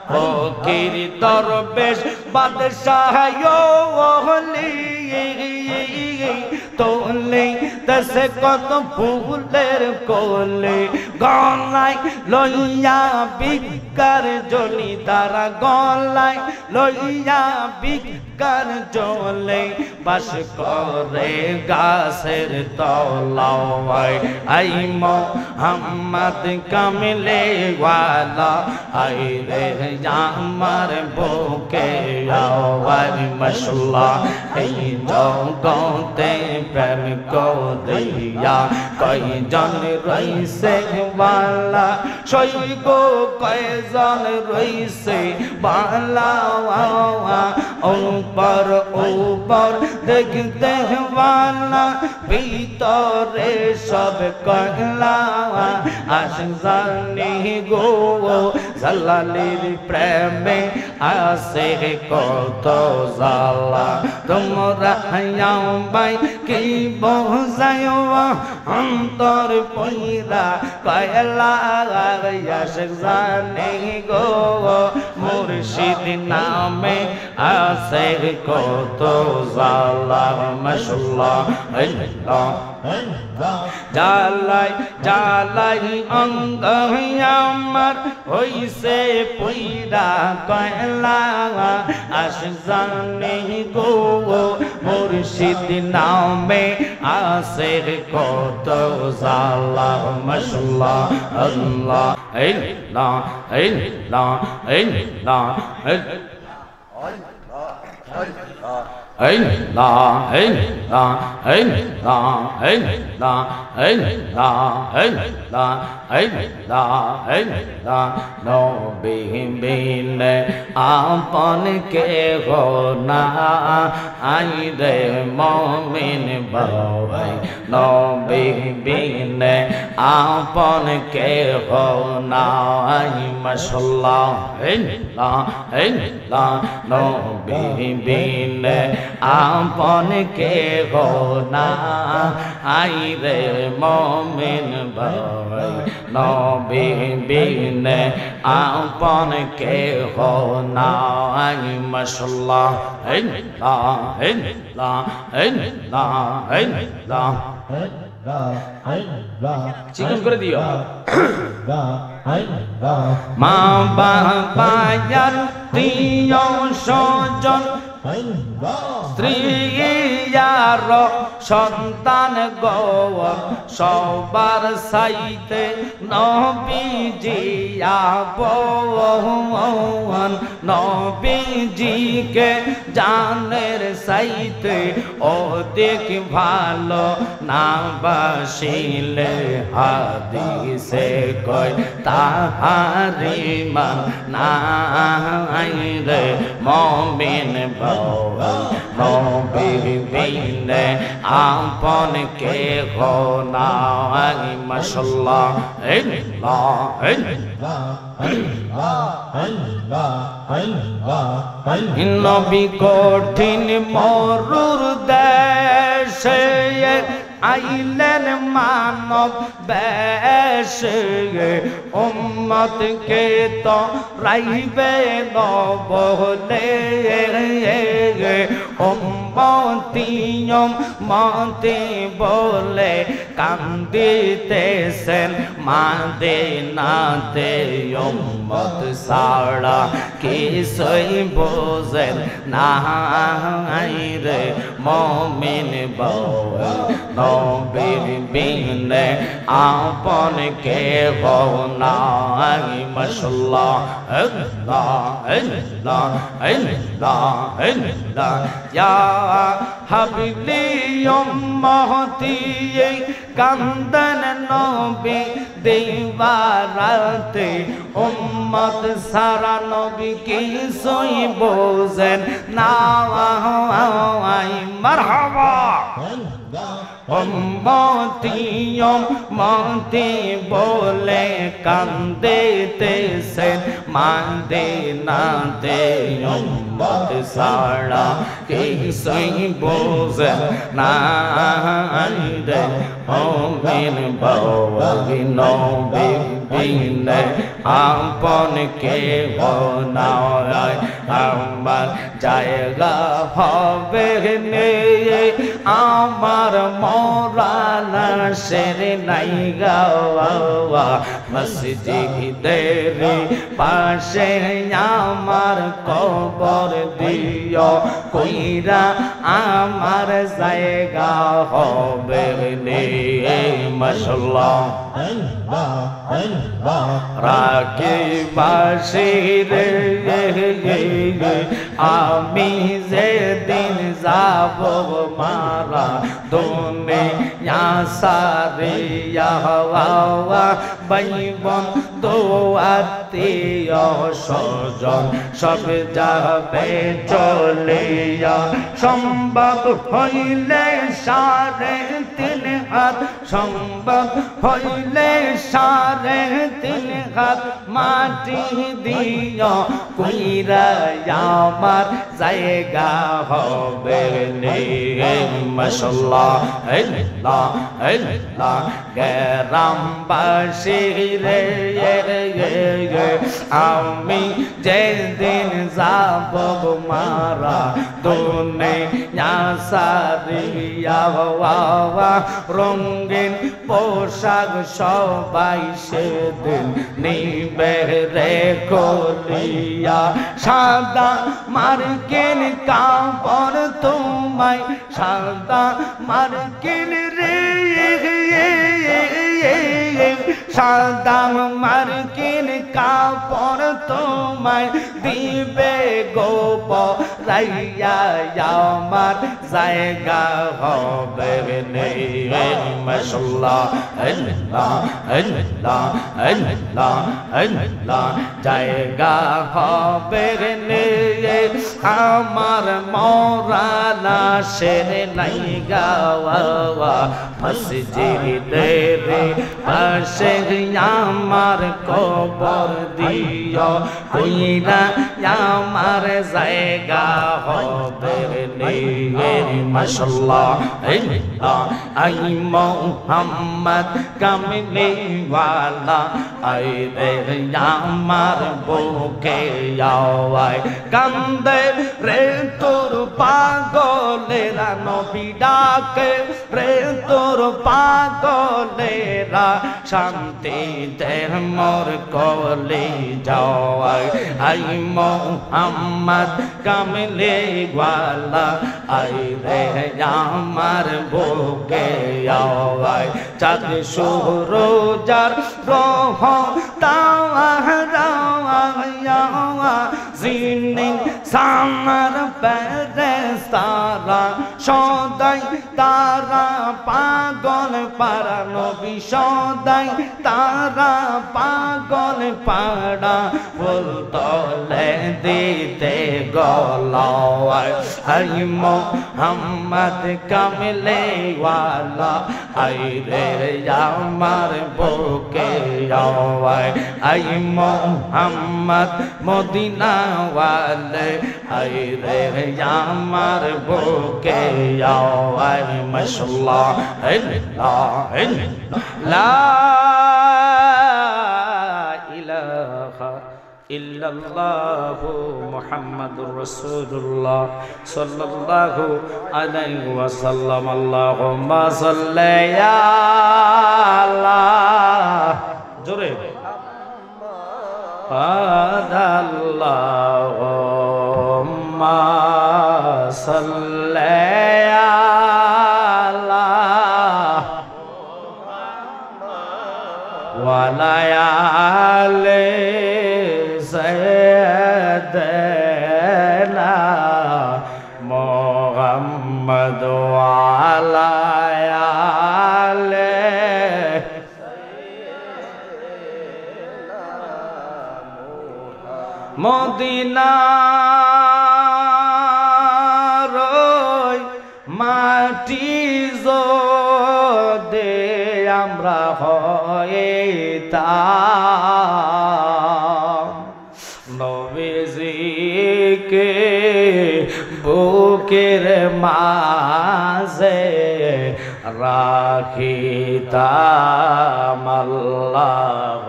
ফকির দরবেশ বাদশাহ তোলে দশে কত ফুলের কোলে গলায় লইয়া বিকার জলি তারা গলায় লইয়া বিকার জলে বাস করে গাছের তলায় আই মোহাম্মদ কামলে ওয়ালা আই রে আমার বুকে আওয়াজ মশলা এই জগতে প্রেম কো দিয়া কয়জন রইছে বালা সই গো কয়জন রইছে বালা উপর উপর দেখতে বালা ভিতরে সব কয়লা আশজানি গো জালালির প্রেমে আসে কত জালা তোমরা ভাই কি বোঝায়ো অন্তর পইরা কয়লা আশজানি গো মুর্শিদ নামে আসে কত জালা মাশাআল্লাহ আল্লাহ জালাই জালাই অঙ্গ আমার হইছে পইরা কয়লা আশজানি গো মুর্শিদ নামে আসে কত জালা মাশাআল্লাহ আল্লাহ আল্লাহ আল্লাহ আল্লাহ আপন কে হো না আই রে মুমিন ভাই নবী বিনে আপন কে হো না আই মাশাআল্লাহ নবী বিনে আপন কে হো না আই রে মুমিন ভাই নবী বিনে আপন কে হো না আই মাশাআল্লাহ চিকন করে দিও মা বাবা যার প্রিয় স্বজন স্ত্রী আর সন্তান গৌর সবার সাইতে নবীজি আপন নবীজিকে জানের সাইতে অধিক ভালো না বাসিলে হাদিসে কয় তাহারি মান নাই রে মুমিন নবী বিনে আপন কে হো না মাশাআল্লাহ নবী কঠিন মরুর দেশে আইলেন মানব বেশে উম্মত কে তো রাইবে নবলে উম্মতি বলে কান্দিতেছেন মাদিনাতে উম্মত সারা কিছুই বোঝেন না রে মুমিন নবীর বিনে আপন কে হো না মাশাআল্লাহ ইয়া হাবিলি উম্মতি কান্দন নবী দেওয়ারাতে উম্মত সারা নবী কিছুই বোঝেন না মারহাবা উম্মতি উম্মতি বলে কান্দিতেছেন মদিনাতে উম্মত সারা কিছুই বোঝে না রে মুমিন বাওয়াগি নবী বিনে আপন কে বনায় আমার জায়গা হবে নে আমার মরানা শের নাই গাওয়া মসজিদের পাশে আমার কবর দিও কইরা আমার জায়গা হবে নে মাশাআল্লাহ রাখি বাসিরে আমি যেদিন যাব মারা দুনিয়া সারিয়া হওয়া বাইবন দোয়াতিয়া স্বজন সব যাবে চলিয়া সম্ভব হইলে সাড়ে তিন হাত সম্ভব হইলে সাড়ে তিন হাত মাটি দিও কইরা আমার জায়গা হবে নে মাশাআল্লাহ আল্লাহ আল্লাহ গ্রামবাসী রে আমি যেদিন যাব মারা দুনিয়া সারিয়া হওয়া রঙিন পোশাক সবাই সেদিন নিবে রে কলিয়া সাদা মার্কিন কাপড় তোমায় সাদা মার্কিন রে সাদা মার্কিন কাপড় তোমায় দিবে গোপ রাইয়া আমার জায়গা হবে নে মাশাআল্লাহ আল্লাহ আল্লাহ আল্লাহ আল্লাহ জায়গা হবে নে আমার মরানা শের নাই গাওয়া মসজিদের পাশে আমার কবর দিও কইরা আমার জায়গা হবে নে মাশাআল্লাহ আই মুহাম্মদ কামলি ওয়ালা আই রে আমার বুকে আওয়ায় কান্দে রে তোর পাগলেরা নবী ডাকে রে তোর পাগলেরা শান্তি দের মোর কলে যাওয়ায় আই মুহাম্মদ কামলে ওয়ালা আই রে আমার বুকে আওয়ায় চাঁদ সূরজার রহ তাওয়ারা জিনিন সামার ফেরেশতারা সদাই তারা পাগল পারা নবী সদাই তারা পাগল পারা ফুল তলে দিতে গলায় আই মুহাম্মদ কামলে ওয়ালা আই রে আমার বুকে আওয়ায় আই মুহাম্মদ মদিনা ওয়ালে আই রে আমার বুকে আওয়ায় মাশাআল্লাহ লা ইলাহা ইল্লাল্লাহু মুহাম্মাদুর রাসূলুল্লাহ সাল্লাল্লাহু আলাইহি ওয়াসাল্লাম আল্লাহুম্মা সাল্লি আলা জোরে আল্লাহুম্মা সাল্লি আলা ওয়া আলা আলি সাইয়্যিদিনা মুহাম্মদ ওয়া আলা আলি মদিনার মাটি রাখিতাম নবীজিকে বুকের মাঝে রাখিতাম আল্লাহুম্মা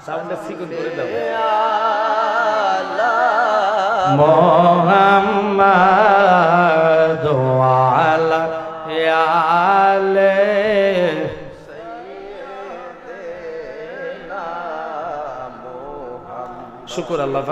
সাউন্ডটা সিকুন করে দাও মুহাম্মাদু আলা আলে শুকর আল্লাহ।